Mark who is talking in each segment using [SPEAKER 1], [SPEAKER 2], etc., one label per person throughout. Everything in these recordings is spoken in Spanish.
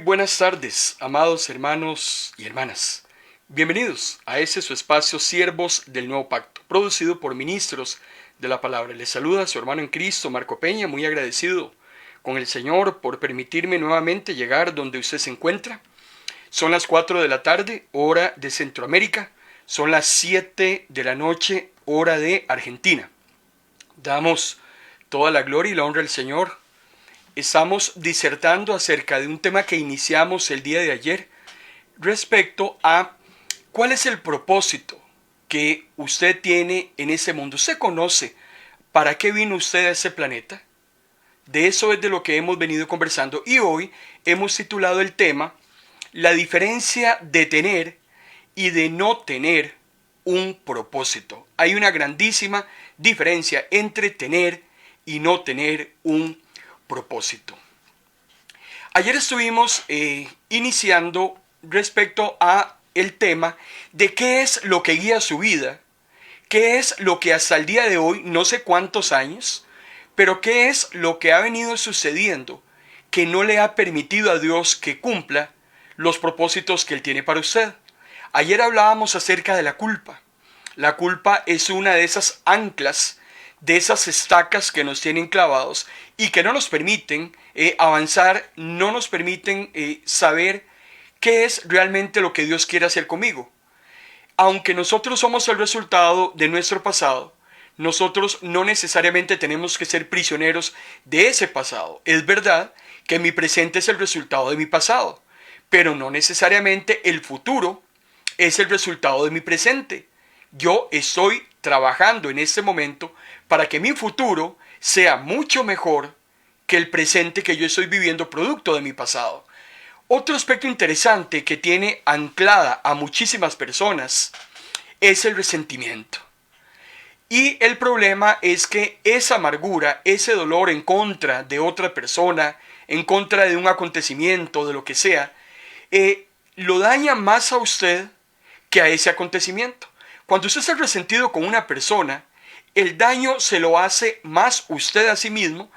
[SPEAKER 1] buenas tardes, amados hermanos y hermanas. Bienvenidos a ese su espacio Siervos del Nuevo Pacto, producido por ministros de la palabra. Les saluda su hermano en Cristo, Marco Peña, muy agradecido con el Señor por permitirme nuevamente llegar donde usted se encuentra. Son las 4 de la tarde, hora de Centroamérica. Son las 7 de la noche, hora de Argentina. Damos toda la gloria y la honra al Señor. Estamos disertando acerca de un tema que iniciamos el día de ayer respecto a cuál es el propósito que usted tiene en ese mundo. ¿Usted conoce para qué vino usted a ese planeta? De eso es de lo que hemos venido conversando y hoy hemos titulado el tema La diferencia de tener y de no tener un propósito. Hay una grandísima diferencia entre tener y no tener un propósito. Ayer estuvimos iniciando respecto a el tema de qué es lo que guía su vida, qué es lo que hasta el día de hoy, no sé cuántos años, pero qué es lo que ha venido sucediendo que no le ha permitido a Dios que cumpla los propósitos que Él tiene para usted. Ayer hablábamos acerca de la culpa. La culpa es una de esas anclas, de esas estacas que nos tienen clavados y que no nos permiten avanzar, no nos permiten saber qué es realmente lo que Dios quiere hacer conmigo. Aunque nosotros somos el resultado de nuestro pasado, nosotros no necesariamente tenemos que ser prisioneros de ese pasado. Es verdad que mi presente es el resultado de mi pasado, pero no necesariamente el futuro es el resultado de mi presente. Yo estoy trabajando en este momento para que mi futuro sea mucho mejor que el presente que yo estoy viviendo producto de mi pasado. Otro aspecto interesante que tiene anclada a muchísimas personas es el resentimiento. Y el problema es que esa amargura, ese dolor en contra de otra persona, en contra de un acontecimiento, de lo que sea, lo daña más a usted que a ese acontecimiento. Cuando usted está resentido con una persona, el daño se lo hace más usted a sí mismo.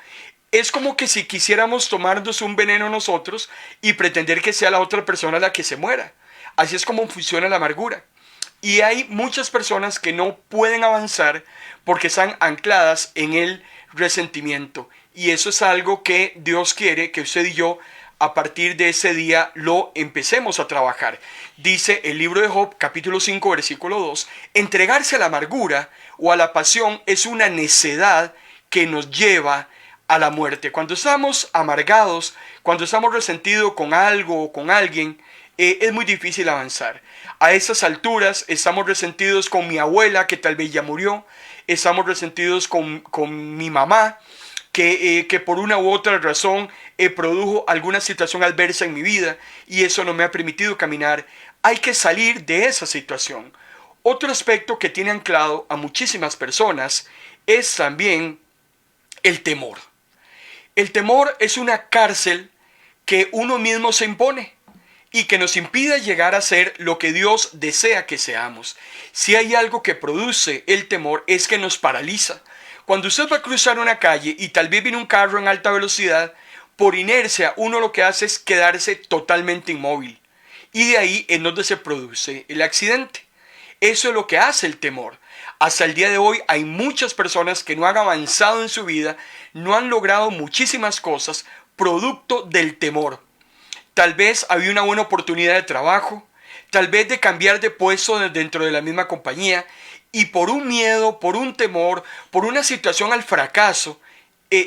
[SPEAKER 1] Es como que si quisiéramos tomarnos un veneno nosotros y pretender que sea la otra persona la que se muera. Así es como funciona la amargura. Y hay muchas personas que no pueden avanzar porque están ancladas en el resentimiento. Y eso es algo que Dios quiere que usted y yo a partir de ese día lo empecemos a trabajar. Dice el libro de Job, capítulo 5, versículo 2, entregarse a la amargura o a la pasión es una necedad que nos lleva a la muerte. Cuando estamos amargados, cuando estamos resentidos con algo o con alguien, es muy difícil avanzar. A esas alturas estamos resentidos con mi abuela, que tal vez ya murió, estamos resentidos con mi mamá, que por una u otra razón produjo alguna situación adversa en mi vida y eso no me ha permitido caminar. Hay que salir de esa situación. Otro aspecto que tiene anclado a muchísimas personas es también el temor. El temor es una cárcel que uno mismo se impone y que nos impide llegar a ser lo que Dios desea que seamos. Si hay algo que produce el temor es que nos paraliza. Cuando usted va a cruzar una calle y tal vez viene un carro en alta velocidad, por inercia uno lo que hace es quedarse totalmente inmóvil. Y de ahí es donde se produce el accidente. Eso es lo que hace el temor. Hasta el día de hoy hay muchas personas que no han avanzado en su vida, no han logrado muchísimas cosas producto del temor. Tal vez había una buena oportunidad de trabajo, tal vez de cambiar de puesto dentro de la misma compañía y por un miedo, por un temor, por una situación al fracaso,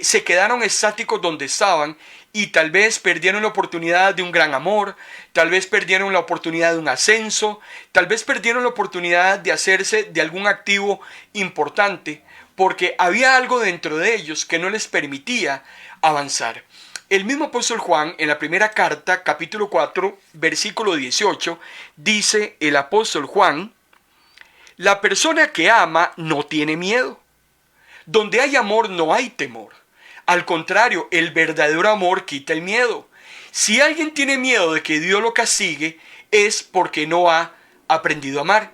[SPEAKER 1] se quedaron estáticos donde estaban y tal vez perdieron la oportunidad de un gran amor, tal vez perdieron la oportunidad de un ascenso, tal vez perdieron la oportunidad de hacerse de algún activo importante porque había algo dentro de ellos que no les permitía avanzar. El mismo apóstol Juan, en la primera carta, capítulo 4, versículo 18, dice el apóstol Juan, la persona que ama no tiene miedo. Donde hay amor no hay temor. Al contrario, el verdadero amor quita el miedo. Si alguien tiene miedo de que Dios lo castigue, es porque no ha aprendido a amar.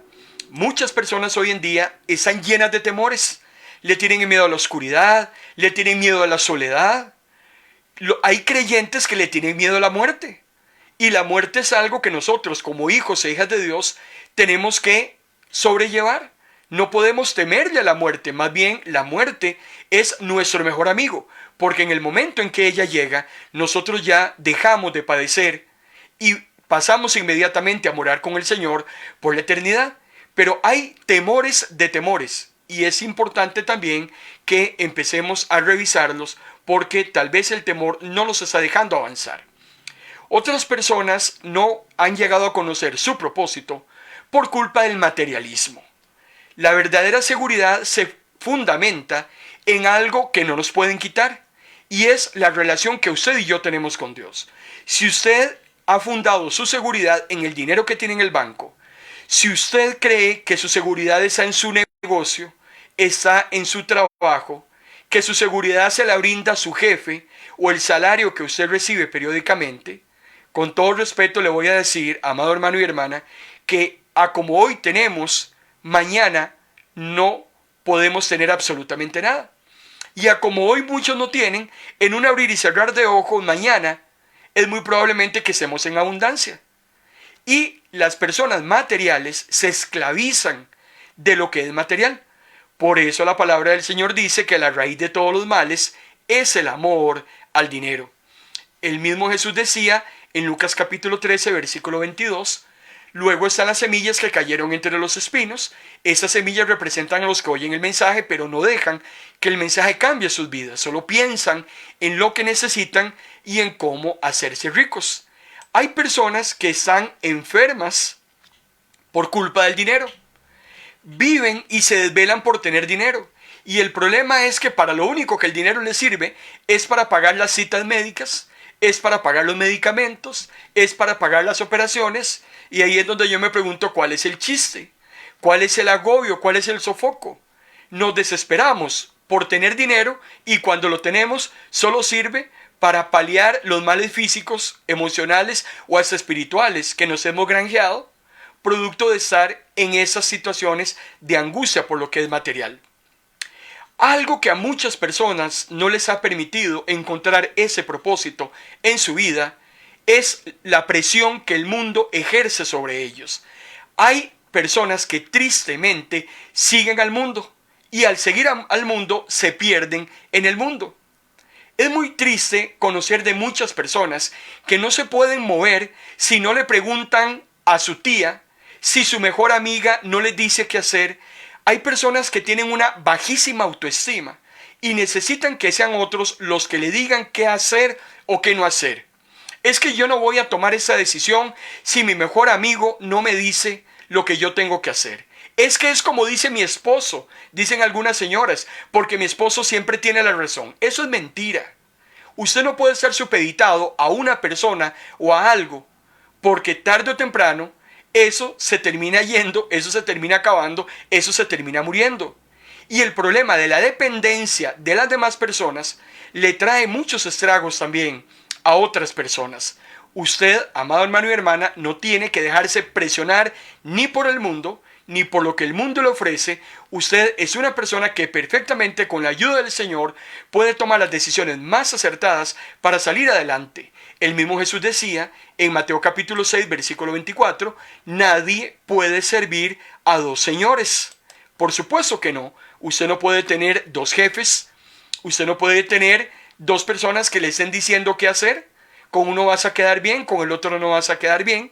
[SPEAKER 1] Muchas personas hoy en día están llenas de temores. Le tienen miedo a la oscuridad, le tienen miedo a la soledad. Hay creyentes que le tienen miedo a la muerte. Y la muerte es algo que nosotros, como hijos e hijas de Dios, tenemos que sobrellevar. No podemos temerle a la muerte, más bien la muerte es nuestro mejor amigo, porque en el momento en que ella llega, nosotros ya dejamos de padecer y pasamos inmediatamente a morar con el Señor por la eternidad. Pero hay temores de temores y es importante también que empecemos a revisarlos porque tal vez el temor no los está dejando avanzar. Otras personas no han llegado a conocer su propósito por culpa del materialismo. La verdadera seguridad se fundamenta en algo que no nos pueden quitar y es la relación que usted y yo tenemos con Dios. Si usted ha fundado su seguridad en el dinero que tiene en el banco, si usted cree que su seguridad está en su negocio, está en su trabajo, que su seguridad se la brinda su jefe o el salario que usted recibe periódicamente, con todo respeto le voy a decir, amado hermano y hermana, que a como hoy tenemos, mañana no podemos tener absolutamente nada. Y a como hoy muchos no tienen, en un abrir y cerrar de ojos, mañana es muy probablemente que estemos en abundancia. Y las personas materiales se esclavizan de lo que es material. Por eso la palabra del Señor dice que la raíz de todos los males es el amor al dinero. El mismo Jesús decía en Lucas capítulo 13, versículo 22, luego están las semillas que cayeron entre los espinos. Esas semillas representan a los que oyen el mensaje, pero no dejan que el mensaje cambie sus vidas. Solo piensan en lo que necesitan y en cómo hacerse ricos. Hay personas que están enfermas por culpa del dinero. Viven y se desvelan por tener dinero. Y el problema es que para lo único que el dinero les sirve es para pagar las citas médicas, es para pagar los medicamentos, es para pagar las operaciones. Y ahí es donde yo me pregunto cuál es el chiste, cuál es el agobio, cuál es el sofoco. Nos desesperamos por tener dinero y cuando lo tenemos solo sirve para paliar los males físicos, emocionales o hasta espirituales que nos hemos granjeado, producto de estar en esas situaciones de angustia por lo que es material. Algo que a muchas personas no les ha permitido encontrar ese propósito en su vida es la presión que el mundo ejerce sobre ellos. Hay personas que tristemente siguen al mundo y al seguir al mundo se pierden en el mundo. Es muy triste conocer de muchas personas que no se pueden mover si no le preguntan a su tía, si su mejor amiga no les dice qué hacer. Hay personas que tienen una bajísima autoestima y necesitan que sean otros los que le digan qué hacer o qué no hacer. Es que yo no voy a tomar esa decisión si mi mejor amigo no me dice lo que yo tengo que hacer. Es que es como dice mi esposo, dicen algunas señoras, porque mi esposo siempre tiene la razón. Eso es mentira. Usted no puede estar supeditado a una persona o a algo, porque tarde o temprano eso se termina yendo, eso se termina acabando, eso se termina muriendo. Y el problema de la dependencia de las demás personas le trae muchos estragos también a otras personas. Usted, amado hermano y hermana, no tiene que dejarse presionar ni por el mundo, ni por lo que el mundo le ofrece. Usted es una persona que perfectamente con la ayuda del Señor puede tomar las decisiones más acertadas para salir adelante. El mismo Jesús decía en Mateo capítulo 6, versículo 24, nadie puede servir a dos señores. Por supuesto que no. Usted no puede tener dos jefes. Usted no puede tener dos personas que le estén diciendo qué hacer. Con uno vas a quedar bien, con el otro no vas a quedar bien.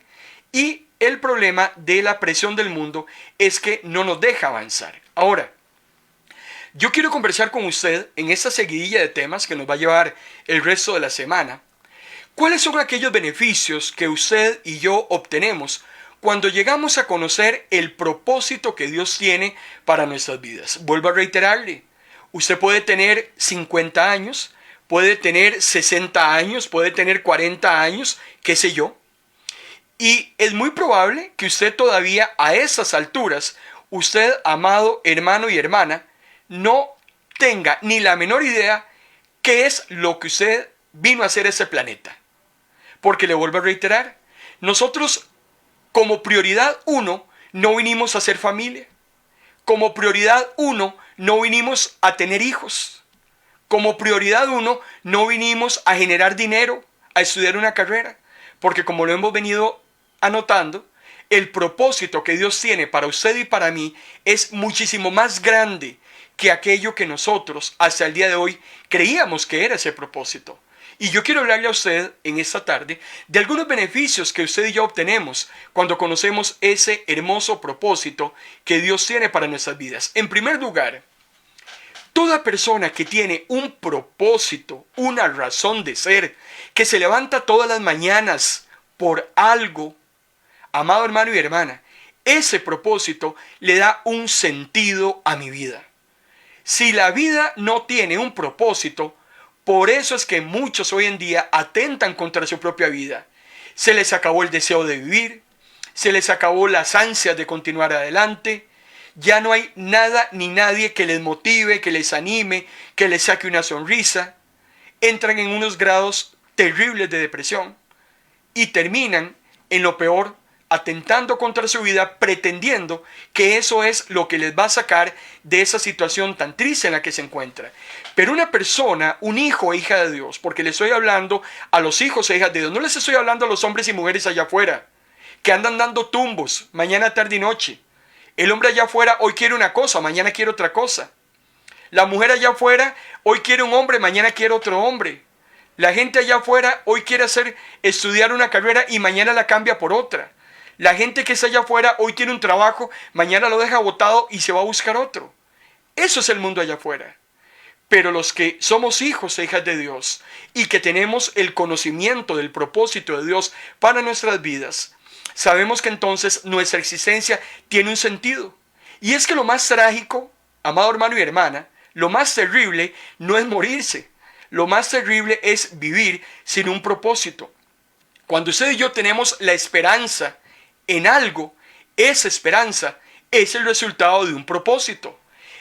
[SPEAKER 1] Y el problema de la presión del mundo es que no nos deja avanzar. Ahora, yo quiero conversar con usted en esta seguidilla de temas que nos va a llevar el resto de la semana. ¿Cuáles son aquellos beneficios que usted y yo obtenemos cuando llegamos a conocer el propósito que Dios tiene para nuestras vidas? Vuelvo a reiterarle, usted puede tener 50 años, puede tener 60 años, puede tener 40 años, qué sé yo. Y es muy probable que usted todavía a esas alturas, usted, amado hermano y hermana, no tenga ni la menor idea qué es lo que usted vino a hacer a ese planeta. Porque le vuelvo a reiterar, nosotros como prioridad uno no vinimos a hacer familia. Como prioridad uno no vinimos a tener hijos. Como prioridad uno no vinimos a generar dinero, a estudiar una carrera. porque como lo hemos venido anotando, el propósito que Dios tiene para usted y para mí es muchísimo más grande que aquello que nosotros hasta el día de hoy creíamos que era ese propósito. Y yo quiero hablarle a usted en esta tarde de algunos beneficios que usted y yo obtenemos cuando conocemos ese hermoso propósito que Dios tiene para nuestras vidas. En primer lugar, toda persona que tiene un propósito, una razón de ser, que se levanta todas las mañanas por algo, amado hermano y hermana, ese propósito le da un sentido a mi vida. Si la vida no tiene un propósito, por eso es que muchos hoy en día atentan contra su propia vida. Se les acabó el deseo de vivir, se les acabó las ansias de continuar adelante, ya no hay nada ni nadie que les motive, que les anime, que les saque una sonrisa. Entran en unos grados terribles de depresión y terminan en lo peor, atentando contra su vida, pretendiendo que eso es lo que les va a sacar de esa situación tan triste en la que se encuentra. Pero una persona, un hijo o hija de Dios, porque le estoy hablando a los hijos e hijas de Dios, no les estoy hablando a los hombres y mujeres allá afuera, que andan dando tumbos mañana, tarde y noche. El hombre allá afuera hoy quiere una cosa, mañana quiere otra cosa. La mujer allá afuera hoy quiere un hombre, mañana quiere otro hombre. La gente allá afuera hoy quiere estudiar una carrera y mañana la cambia por otra. La gente que está allá afuera hoy tiene un trabajo, mañana lo deja botado y se va a buscar otro. Eso es el mundo allá afuera. Pero los que somos hijos e hijas de Dios y que tenemos el conocimiento del propósito de Dios para nuestras vidas, sabemos que entonces nuestra existencia tiene un sentido. Y es que lo más trágico, amado hermano y hermana, lo más terrible no es morirse. Lo más terrible es vivir sin un propósito. Cuando usted y yo tenemos la esperanza en algo, esa esperanza es el resultado de un propósito.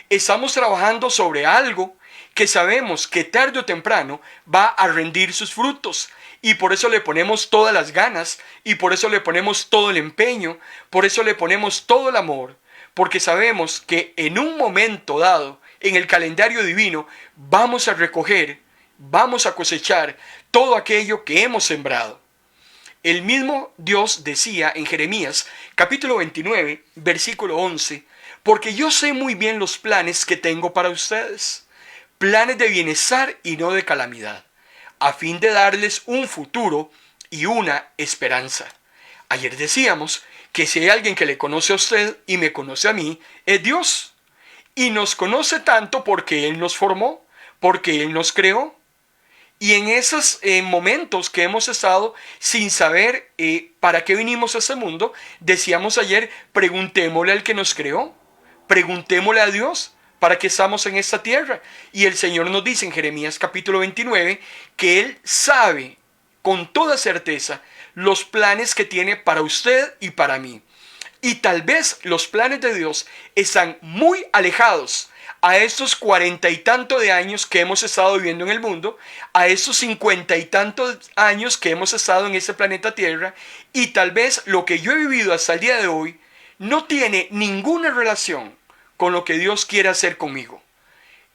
[SPEAKER 1] Estamos trabajando sobre algo que sabemos que tarde o temprano va a rendir sus frutos. Y por eso le ponemos todas las ganas, y por eso le ponemos todo el empeño, por eso le ponemos todo el amor, porque sabemos que en un momento dado, en el calendario divino, vamos a recoger, vamos a cosechar todo aquello que hemos sembrado. El mismo Dios decía en Jeremías, capítulo 29, versículo 11, porque yo sé muy bien los planes que tengo para ustedes, planes de bienestar y no de calamidad, a fin de darles un futuro y una esperanza. Ayer decíamos que si hay alguien que le conoce a usted y me conoce a mí, es Dios. Y nos conoce tanto porque Él nos formó, porque Él nos creó. Y en esos momentos que hemos estado sin saber para qué vinimos a este mundo, decíamos ayer, preguntémosle al que nos creó, preguntémosle a Dios, ¿para qué estamos en esta tierra? Y el Señor nos dice en Jeremías capítulo 29 que Él sabe con toda certeza los planes que tiene para usted y para mí. Y tal vez los planes de Dios están muy alejados a estos 40 y tantos de años que hemos estado viviendo en el mundo, a estos 50 y tantos años que hemos estado en este planeta Tierra, y tal vez lo que yo he vivido hasta el día de hoy no tiene ninguna relación con lo que Dios quiere hacer conmigo.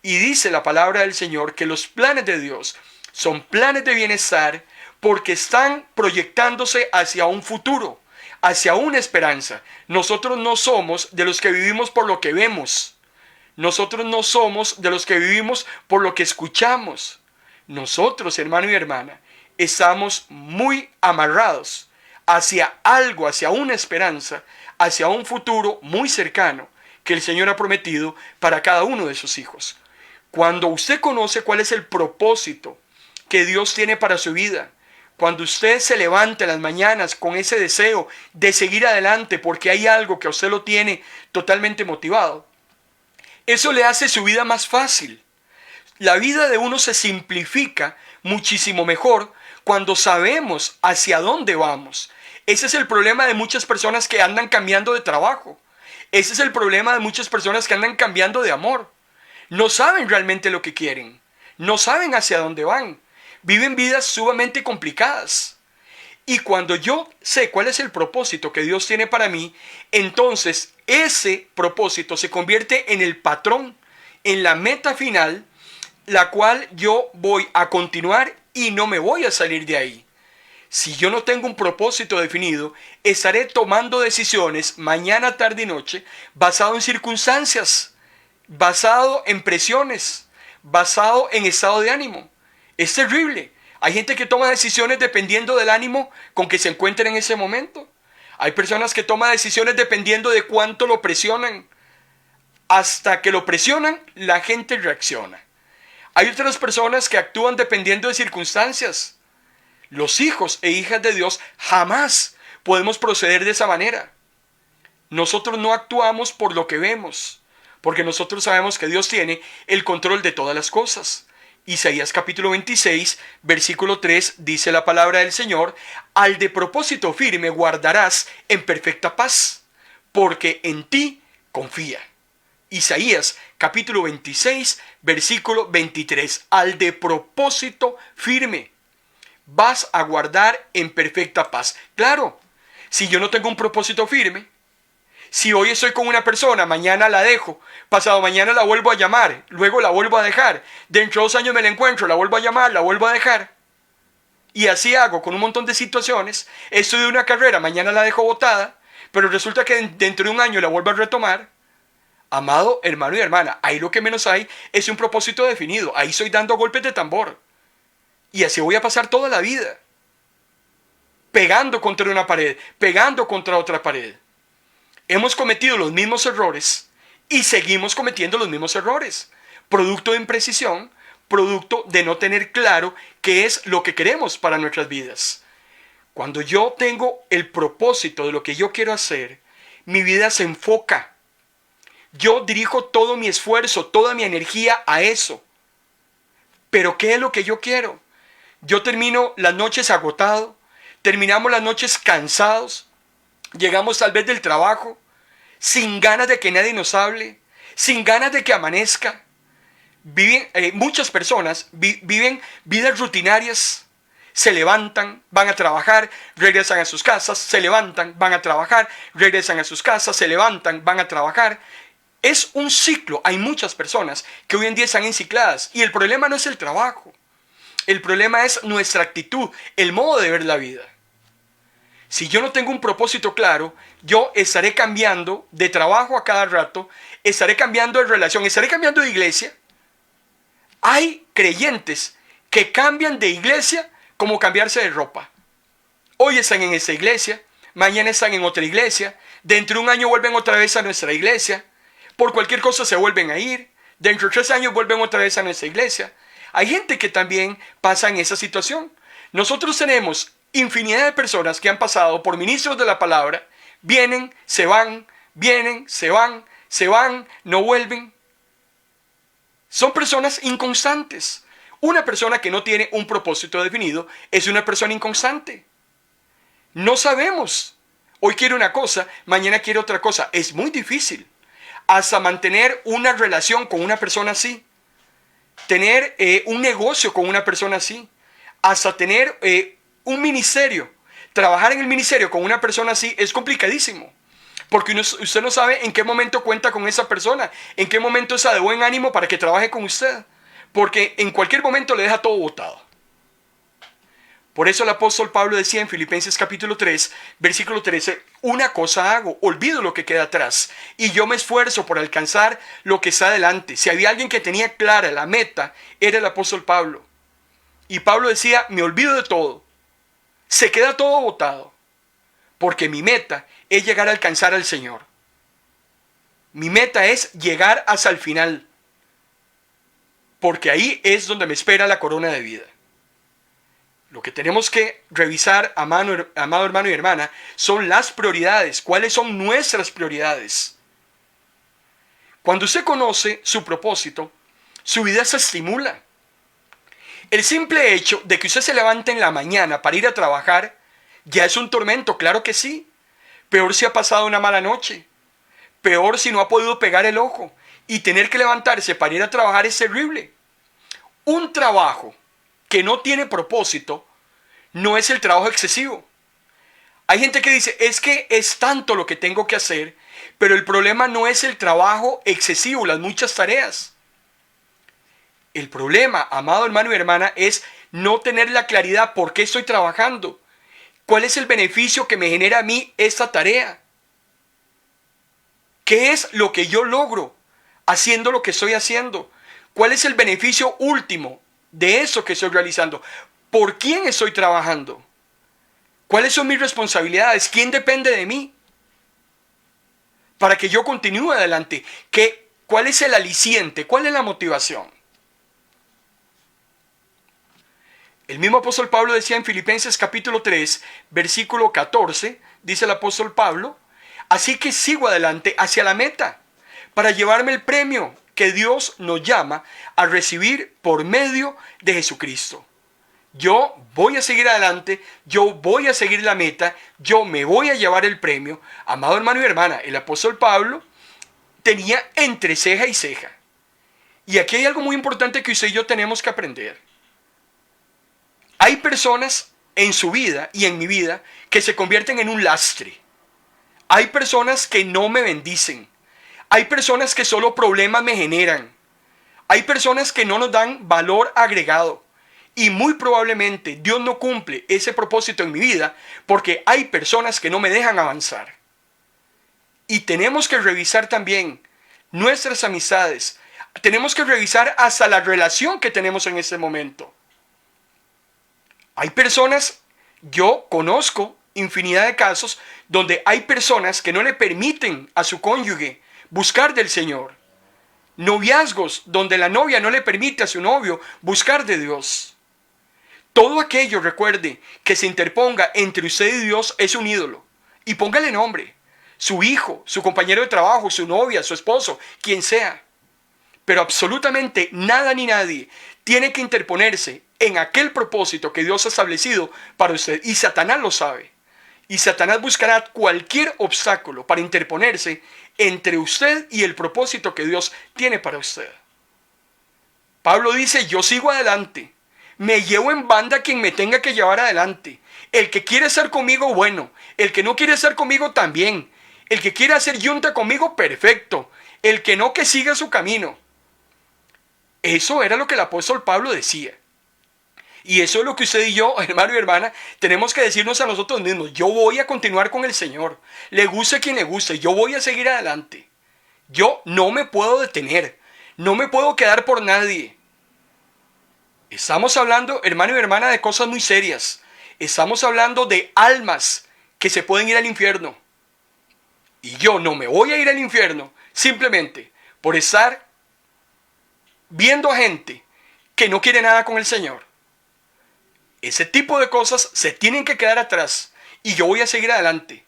[SPEAKER 1] Y dice la palabra del Señor que los planes de Dios son planes de bienestar porque están proyectándose hacia un futuro, hacia una esperanza. Nosotros no somos de los que vivimos por lo que vemos. Nosotros no somos de los que vivimos por lo que escuchamos. Nosotros, hermano y hermana, estamos muy amarrados hacia algo, hacia una esperanza, hacia un futuro muy cercano que el Señor ha prometido para cada uno de sus hijos. Cuando usted conoce cuál es el propósito que Dios tiene para su vida, cuando usted se levanta en las mañanas con ese deseo de seguir adelante porque hay algo que a usted lo tiene totalmente motivado, eso le hace su vida más fácil. La vida de uno se simplifica muchísimo mejor cuando sabemos hacia dónde vamos. Ese es el problema de muchas personas que andan cambiando de trabajo. Ese es el problema de muchas personas que andan cambiando de amor. No saben realmente lo que quieren. No saben hacia dónde van. Viven vidas sumamente complicadas. Y cuando yo sé cuál es el propósito que Dios tiene para mí, entonces ese propósito se convierte en el patrón, en la meta final, la cual yo voy a continuar y no me voy a salir de ahí. Si yo no tengo un propósito definido, estaré tomando decisiones mañana, tarde y noche basado en circunstancias, basado en presiones, basado en estado de ánimo. Es terrible. Hay gente que toma decisiones dependiendo del ánimo con que se encuentren en ese momento. Hay personas que toman decisiones dependiendo de cuánto lo presionan. Hasta que lo presionan, la gente reacciona. Hay otras personas que actúan dependiendo de circunstancias. Los hijos e hijas de Dios jamás podemos proceder de esa manera. Nosotros no actuamos por lo que vemos, porque nosotros sabemos que Dios tiene el control de todas las cosas. Isaías capítulo 26, versículo 3, dice la palabra del Señor: al de propósito firme guardarás en perfecta paz, porque en ti confía. Isaías capítulo 26, versículo 23, al de propósito firme vas a guardar en perfecta paz. Claro, si yo no tengo un propósito firme, si hoy estoy con una persona, mañana la dejo, pasado mañana la vuelvo a llamar, luego la vuelvo a dejar, dentro de 2 años me la encuentro, la vuelvo a llamar, la vuelvo a dejar, y así hago con un montón de situaciones. Estudio una carrera, mañana la dejo botada, pero resulta que dentro de 1 año la vuelvo a retomar. Amado hermano y hermana, ahí lo que menos hay es un propósito definido. Ahí estoy dando golpes de tambor. Y así voy a pasar toda la vida, pegando contra una pared, pegando contra otra pared. Hemos cometido los mismos errores y seguimos cometiendo los mismos errores. Producto de imprecisión, producto de no tener claro qué es lo que queremos para nuestras vidas. Cuando yo tengo el propósito de lo que yo quiero hacer, mi vida se enfoca. Yo dirijo todo mi esfuerzo, toda mi energía a eso. Pero ¿qué es lo que yo quiero? Yo termino las noches agotado, terminamos las noches cansados, llegamos tal vez del trabajo, sin ganas de que nadie nos hable, sin ganas de que amanezca. Muchas personas viven vidas rutinarias, se levantan, van a trabajar, regresan a sus casas, se levantan, van a trabajar, regresan a sus casas, se levantan, van a trabajar. Es un ciclo. Hay muchas personas que hoy en día están encicladas y el problema no es el trabajo. El problema es nuestra actitud, el modo de ver la vida. Si yo no tengo un propósito claro, yo estaré cambiando de trabajo a cada rato, estaré cambiando de relación, estaré cambiando de iglesia. Hay creyentes que cambian de iglesia como cambiarse de ropa. Hoy están en esta iglesia, mañana están en otra iglesia, dentro de 1 año vuelven otra vez a nuestra iglesia, por cualquier cosa se vuelven a ir, dentro de 3 años vuelven otra vez a nuestra iglesia. Hay gente que también pasa en esa situación. Nosotros tenemos infinidad de personas que han pasado por ministros de la palabra, vienen, se van, no vuelven. Son personas inconstantes. Una persona que no tiene un propósito definido es una persona inconstante. No sabemos. Hoy quiere una cosa, mañana quiere otra cosa. Es muy difícil. Hasta mantener una relación con una persona así. Tener un negocio con una persona así, hasta tener un ministerio, trabajar en el ministerio con una persona así es complicadísimo, porque usted no sabe en qué momento cuenta con esa persona, en qué momento está de buen ánimo para que trabaje con usted, porque en cualquier momento le deja todo botado. Por eso el apóstol Pablo decía en Filipenses capítulo 3, versículo 13, una cosa hago, olvido lo que queda atrás y yo me esfuerzo por alcanzar lo que está adelante. Si había alguien que tenía clara la meta, era el apóstol Pablo. Y Pablo decía, me olvido de todo, se queda todo botado, porque mi meta es llegar a alcanzar al Señor. Mi meta es llegar hasta el final, porque ahí es donde me espera la corona de vida. Lo que tenemos que revisar, amado hermano y hermana, son las prioridades. ¿Cuáles son nuestras prioridades? Cuando usted conoce su propósito, su vida se estimula. El simple hecho de que usted se levante en la mañana para ir a trabajar, ya es un tormento, claro que sí. Peor si ha pasado una mala noche. Peor si no ha podido pegar el ojo. Y tener que levantarse para ir a trabajar es terrible. Un trabajo que no tiene propósito no es el trabajo excesivo. Hay gente que dice, es que es tanto lo que tengo que hacer, pero el problema no es el trabajo excesivo, las muchas tareas. El problema, amado hermano y hermana, es no tener la claridad por qué estoy trabajando, ¿Cuál es el beneficio que me genera a mí esta tarea? ¿Qué es lo que yo logro haciendo lo que estoy haciendo? ¿Cuál es el beneficio último de eso que estoy realizando? ¿Por quién estoy trabajando? ¿Cuáles son mis responsabilidades? ¿Quién depende de mí? Para que yo continúe adelante. ¿Cuál es el aliciente? ¿Cuál es la motivación? El mismo apóstol Pablo decía en Filipenses capítulo 3, versículo 14, dice el apóstol Pablo, así que sigo adelante hacia la meta, para llevarme el premio que Dios nos llama a recibir por medio de Jesucristo. Yo voy a seguir adelante, yo voy a seguir la meta, yo me voy a llevar el premio. Amado hermano y hermana, el apóstol Pablo tenía entre ceja y ceja. Y aquí hay algo muy importante que usted y yo tenemos que aprender. Hay personas en su vida y en mi vida que se convierten en un lastre. Hay personas que no me bendicen. Hay personas que solo problemas me generan. Hay personas que no nos dan valor agregado. Y muy probablemente Dios no cumple ese propósito en mi vida porque hay personas que no me dejan avanzar. Y tenemos que revisar también nuestras amistades. Tenemos que revisar hasta la relación que tenemos en este momento. Hay personas, yo conozco infinidad de casos donde hay personas que no le permiten a su cónyuge buscar del Señor. Noviazgos donde la novia no le permite a su novio buscar de Dios. Todo aquello, recuerde, que se interponga entre usted y Dios es un ídolo. Y póngale nombre. Su hijo, su compañero de trabajo, su novia, su esposo, quien sea. Pero absolutamente nada ni nadie tiene que interponerse en aquel propósito que Dios ha establecido para usted. Y Satanás lo sabe. Y Satanás buscará cualquier obstáculo para interponerse entre usted y el propósito que Dios tiene para usted. Pablo dice, yo sigo adelante. Me llevo en banda a quien me tenga que llevar adelante. El que quiere estar conmigo, bueno. El que no quiere estar conmigo, también. El que quiere hacer yunta conmigo, perfecto. El que no, que siga su camino. Eso era lo que el apóstol Pablo decía. Y eso es lo que usted y yo, hermano y hermana, tenemos que decirnos a nosotros mismos. Yo voy a continuar con el Señor. Le guste quien le guste. Yo voy a seguir adelante. Yo no me puedo detener. No me puedo quedar por nadie. Estamos hablando, hermano y hermana, de cosas muy serias. Estamos hablando de almas que se pueden ir al infierno. Y yo no me voy a ir al infierno simplemente por estar viendo a gente que no quiere nada con el Señor. Ese tipo de cosas se tienen que quedar atrás y yo voy a seguir adelante.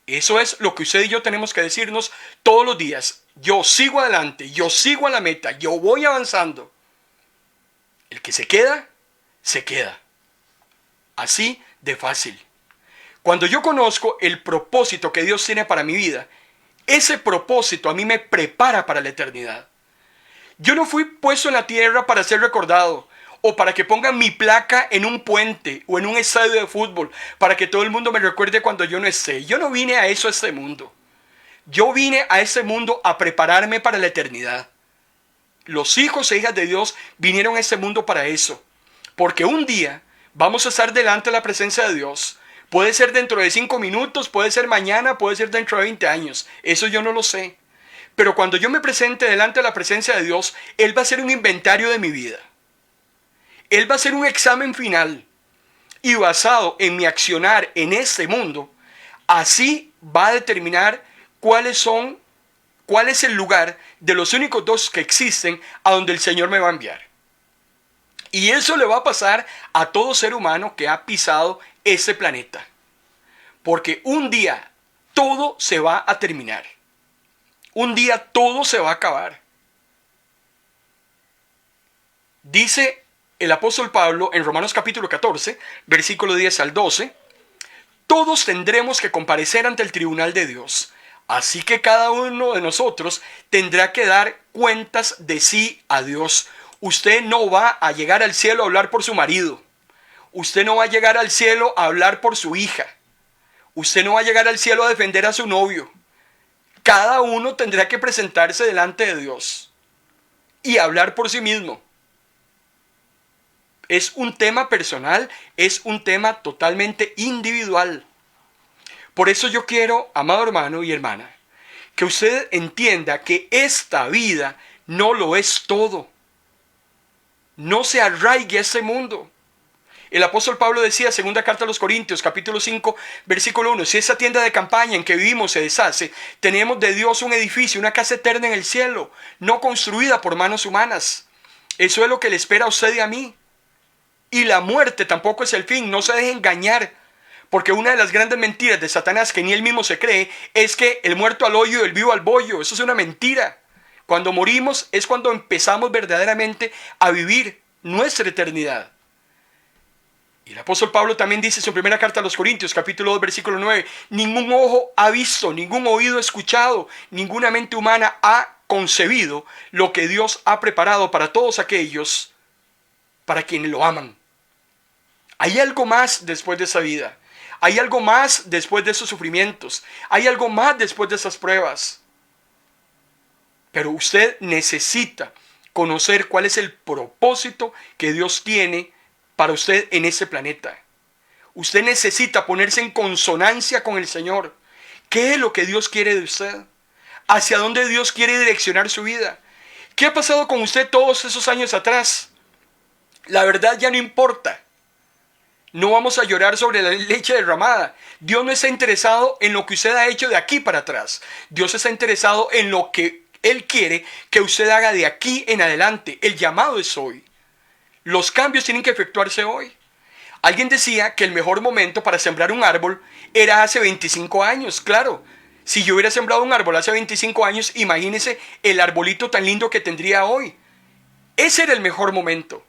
[SPEAKER 1] Eso es lo que usted y yo tenemos que decirnos todos los días. Yo sigo adelante, yo sigo a la meta, yo voy avanzando. El que se queda, se queda. Así de fácil. Cuando yo conozco el propósito que Dios tiene para mi vida, ese propósito a mí me prepara para la eternidad. Yo no fui puesto en la tierra para ser recordado o para que pongan mi placa en un puente o en un estadio de fútbol para que todo el mundo me recuerde cuando yo no esté. Yo no vine a eso, a este mundo. Yo vine a este mundo a prepararme para la eternidad. Los hijos e hijas de Dios vinieron a este mundo para eso. Porque un día vamos a estar delante de la presencia de Dios. Puede ser dentro de 5 minutos, puede ser mañana, puede ser dentro de 20 años. Eso yo no lo sé. Pero cuando yo me presente delante de la presencia de Dios, Él va a hacer un inventario de mi vida. Él va a hacer un examen final. Y basado en mi accionar en este mundo, así va a determinar cuál es el lugar de los únicos 2 que existen a donde el Señor me va a enviar. Y eso le va a pasar a todo ser humano que ha pisado este planeta. Porque un día todo se va a terminar. Un día todo se va a acabar. Dice el apóstol Pablo en Romanos capítulo 14, versículo 10 al 12, todos tendremos que comparecer ante el tribunal de Dios. Así que cada uno de nosotros tendrá que dar cuentas de sí a Dios. Usted no va a llegar al cielo a hablar por su marido. Usted no va a llegar al cielo a hablar por su hija. Usted no va a llegar al cielo a defender a su novio. Cada uno tendrá que presentarse delante de Dios y hablar por sí mismo. Es un tema personal, es un tema totalmente individual. Por eso yo quiero, amado hermano y hermana, que usted entienda que esta vida no lo es todo. No se arraigue a ese mundo. El apóstol Pablo decía, segunda carta a los Corintios, capítulo 5, versículo 1, si esa tienda de campaña en que vivimos se deshace, tenemos de Dios un edificio, una casa eterna en el cielo, no construida por manos humanas. Eso es lo que le espera a usted y a mí. Y la muerte tampoco es el fin, no se deje engañar. Porque una de las grandes mentiras de Satanás, que ni él mismo se cree, es que el muerto al hoyo y el vivo al bollo. Eso es una mentira. Cuando morimos es cuando empezamos verdaderamente a vivir nuestra eternidad. Y el apóstol Pablo también dice en su primera carta a los Corintios, capítulo 2, versículo 9, ningún ojo ha visto, ningún oído ha escuchado, ninguna mente humana ha concebido lo que Dios ha preparado para todos aquellos para quienes lo aman. Hay algo más después de esa vida. Hay algo más después de esos sufrimientos. Hay algo más después de esas pruebas. Pero usted necesita conocer cuál es el propósito que Dios tiene para usted en este planeta. Usted necesita ponerse en consonancia con el Señor. ¿Qué es lo que Dios quiere de usted? ¿Hacia dónde Dios quiere direccionar su vida? ¿Qué ha pasado con usted todos esos años atrás? La verdad ya no importa. No vamos a llorar sobre la leche derramada. Dios no está interesado en lo que usted ha hecho de aquí para atrás. Dios está interesado en lo que Él quiere que usted haga de aquí en adelante. El llamado es hoy. Los cambios tienen que efectuarse hoy. Alguien decía que el mejor momento para sembrar un árbol era hace 25 años. Claro, si yo hubiera sembrado un árbol hace 25 años, imagínese el arbolito tan lindo que tendría hoy. Ese era el mejor momento.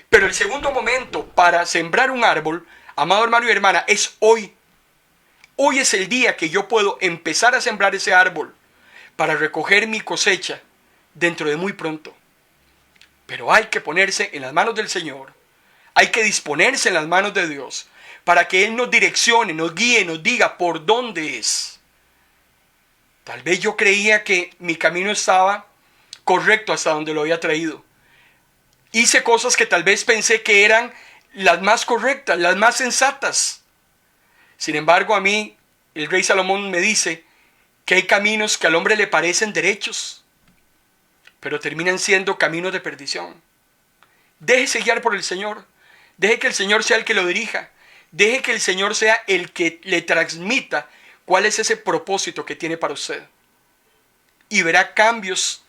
[SPEAKER 1] Pero el segundo momento para sembrar un árbol, amado hermano y hermana, es hoy. Hoy es el día que yo puedo empezar a sembrar ese árbol para recoger mi cosecha dentro de muy pronto. Pero hay que ponerse en las manos del Señor. Hay que disponerse en las manos de Dios para que Él nos direccione, nos guíe, nos diga por dónde es. Tal vez yo creía que mi camino estaba correcto hasta donde lo había traído. Hice cosas que tal vez pensé que eran las más correctas, las más sensatas. Sin embargo, a mí, el rey Salomón me dice que hay caminos que al hombre le parecen derechos, pero terminan siendo caminos de perdición. Déjese guiar por el Señor. Deje que el Señor sea el que lo dirija. Deje que el Señor sea el que le transmita cuál es ese propósito que tiene para usted. Y verá cambios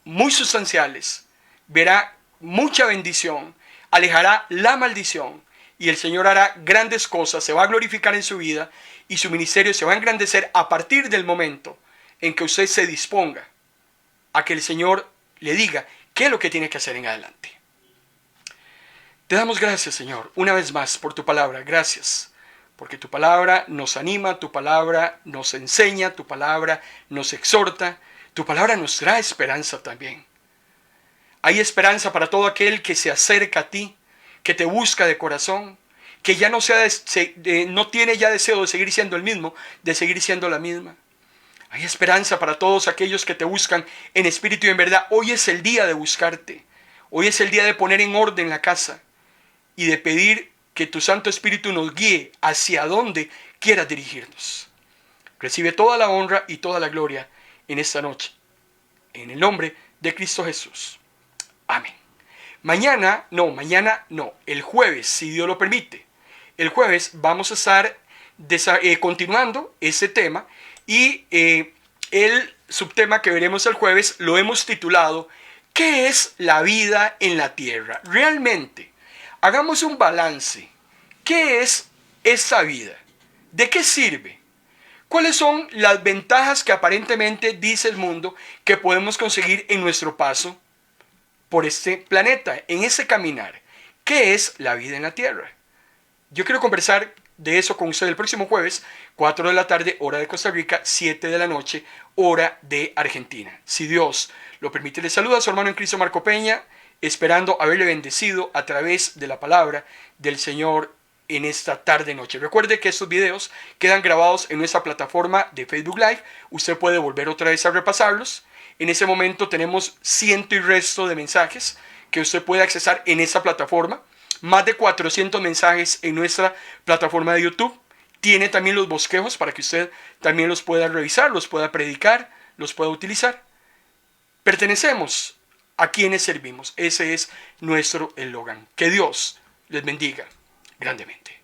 [SPEAKER 1] muy sustanciales. Verá mucha bendición, alejará la maldición y el Señor hará grandes cosas, se va a glorificar en su vida y su ministerio se va a engrandecer a partir del momento en que usted se disponga a que el Señor le diga qué es lo que tiene que hacer en adelante. Te damos gracias, Señor, una vez más por tu palabra. Gracias, porque tu palabra nos anima, tu palabra nos enseña, tu palabra nos exhorta, tu palabra nos trae esperanza también. Hay esperanza para todo aquel que se acerca a ti, que te busca de corazón, que ya no tiene ya deseo de seguir siendo el mismo, de seguir siendo la misma. Hay esperanza para todos aquellos que te buscan en espíritu y en verdad. Hoy es el día de buscarte. Hoy es el día de poner en orden la casa y de pedir que tu Santo Espíritu nos guíe hacia donde quieras dirigirnos. Recibe toda la honra y toda la gloria en esta noche. En el nombre de Cristo Jesús. Amén. Mañana no, el jueves, si Dios lo permite. El jueves vamos a estar continuando ese tema y el subtema que veremos el jueves lo hemos titulado ¿qué es la vida en la tierra? Realmente, hagamos un balance. ¿Qué es esa vida? ¿De qué sirve? ¿Cuáles son las ventajas que aparentemente dice el mundo que podemos conseguir en nuestro paso por este planeta, en ese caminar? ¿Qué es la vida en la tierra? Yo quiero conversar de eso con usted el próximo jueves, 4 de la tarde, hora de Costa Rica, 7 de la noche, hora de Argentina. Si Dios lo permite, le saluda a su hermano en Cristo Marco Peña, esperando haberle bendecido a través de la palabra del Señor en esta tarde-noche. Recuerde que estos videos quedan grabados en nuestra plataforma de Facebook Live. Usted puede volver otra vez a repasarlos. En ese momento tenemos ciento y resto de mensajes que usted puede accesar en esa plataforma. más de 400 mensajes en nuestra plataforma de YouTube. Tiene también los bosquejos para que usted también los pueda revisar, los pueda predicar, los pueda utilizar. Pertenecemos a quienes servimos. Ese es nuestro eslogan. Que Dios les bendiga grandemente.